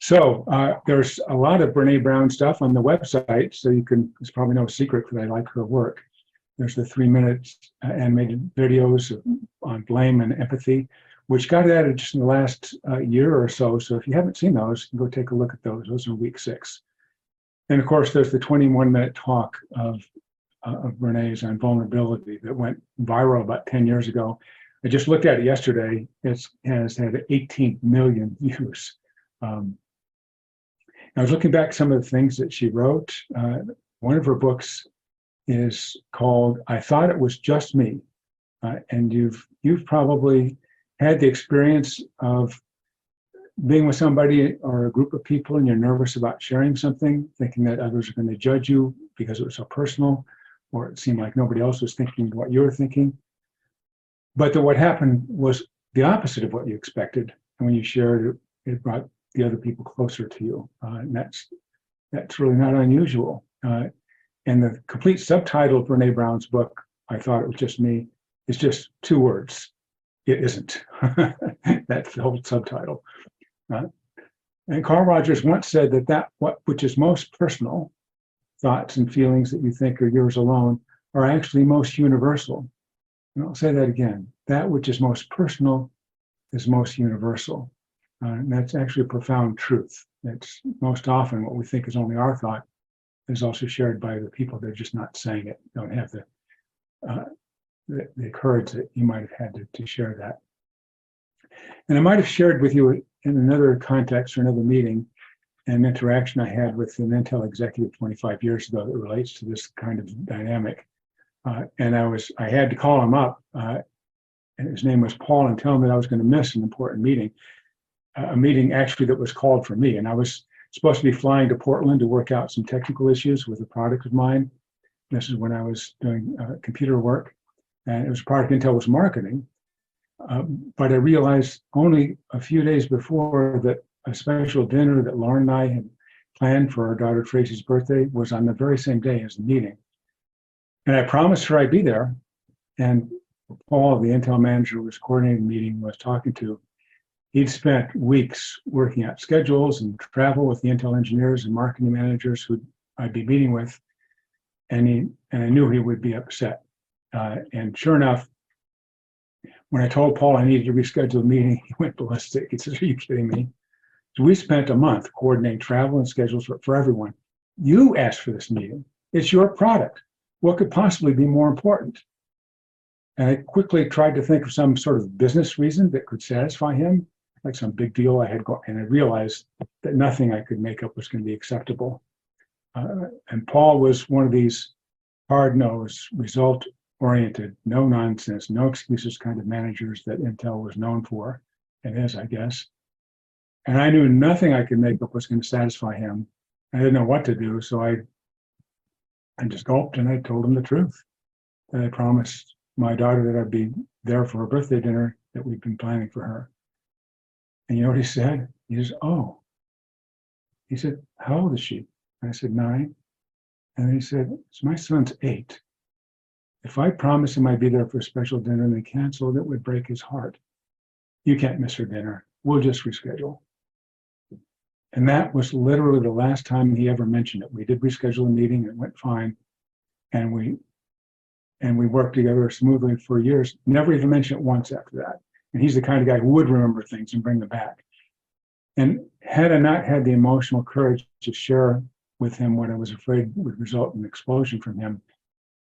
There's a lot of Brene Brown stuff on the website, so it's probably no secret that I like her work. There's the 3-minute animated videos on blame and empathy, which got added just in the last year or so. So if you haven't seen those, go take a look at those. Those are week 6. And of course, there's the 21-minute talk of Brene's on vulnerability that went viral about 10 years ago. I just looked at it yesterday. It has had 18 million views. I was looking back at some of the things that she wrote. One of her books is called "I Thought It Was Just Me," and you've probably had the experience of being with somebody or a group of people, and you're nervous about sharing something, thinking that others are going to judge you because it was so personal, or it seemed like nobody else was thinking what you were thinking. But what happened was the opposite of what you expected, and when you shared it, it brought the other people closer to you, and that's really not unusual. And the complete subtitle of Brene Brown's book, "I Thought It Was Just Me," is just 2 words. It isn't. That's the whole subtitle. And Carl Rogers once said that which is most personal, thoughts and feelings that you think are yours alone, are actually most universal. And I'll say that again. That which is most personal is most universal. And that's actually a profound truth. It's most often what we think is only our thought is also shared by the people. They're just not saying it, don't have the courage that you might have had to share that. And I might have shared with you in another context or another meeting an interaction I had with an Intel executive 25 years ago that relates to this kind of dynamic. And I had to call him up, and his name was Paul, and tell him that I was going to miss an important meeting. A meeting actually that was called for me. And I was supposed to be flying to Portland to work out some technical issues with a product of mine. This is when I was doing computer work, and it was a product Intel was marketing. But I realized only a few days before that a special dinner that Lauren and I had planned for our daughter Tracy's birthday was on the very same day as the meeting. And I promised her I'd be there. And Paul, the Intel manager who was coordinating the meeting, was talking to, he'd spent weeks working out schedules and travel with the Intel engineers and marketing managers who I'd be meeting with, and I knew he would be upset. And sure enough, when I told Paul I needed to reschedule the meeting, he went ballistic. He said, "Are you kidding me?" So we spent a month coordinating travel and schedules for everyone. You asked for this meeting. It's your product. What could possibly be more important? And I quickly tried to think of some sort of business reason that could satisfy him, like some big deal I had and I realized that nothing I could make up was going to be acceptable. And Paul was one of these hard-nosed, result-oriented, no nonsense, no excuses kind of managers that Intel was known for, and is, I guess. And I knew nothing I could make up was going to satisfy him. I didn't know what to do, so I just gulped and I told him the truth. And I promised my daughter that I'd be there for her birthday dinner that we'd been planning for her. And you know what he said? He says, "Oh." He said, "How old is she?" And I said, 9. And he said, "So my son's 8. If I promised him I'd be there for a special dinner and they canceled, it would break his heart. You can't miss her dinner. We'll just reschedule." And that was literally the last time he ever mentioned it. We did reschedule a meeting, it went fine. And we worked together smoothly for years, never even mentioned it once after that. And he's the kind of guy who would remember things and bring them back. And had I not had the emotional courage to share with him what I was afraid would result in an explosion from him,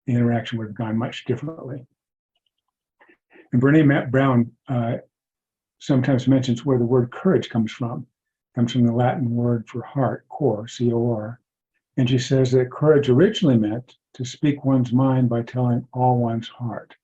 the interaction would have gone much differently. And Brene Brown sometimes mentions where the word courage comes from. It comes from the Latin word for heart, cor, C-O-R. And she says that courage originally meant to speak one's mind by telling all one's heart.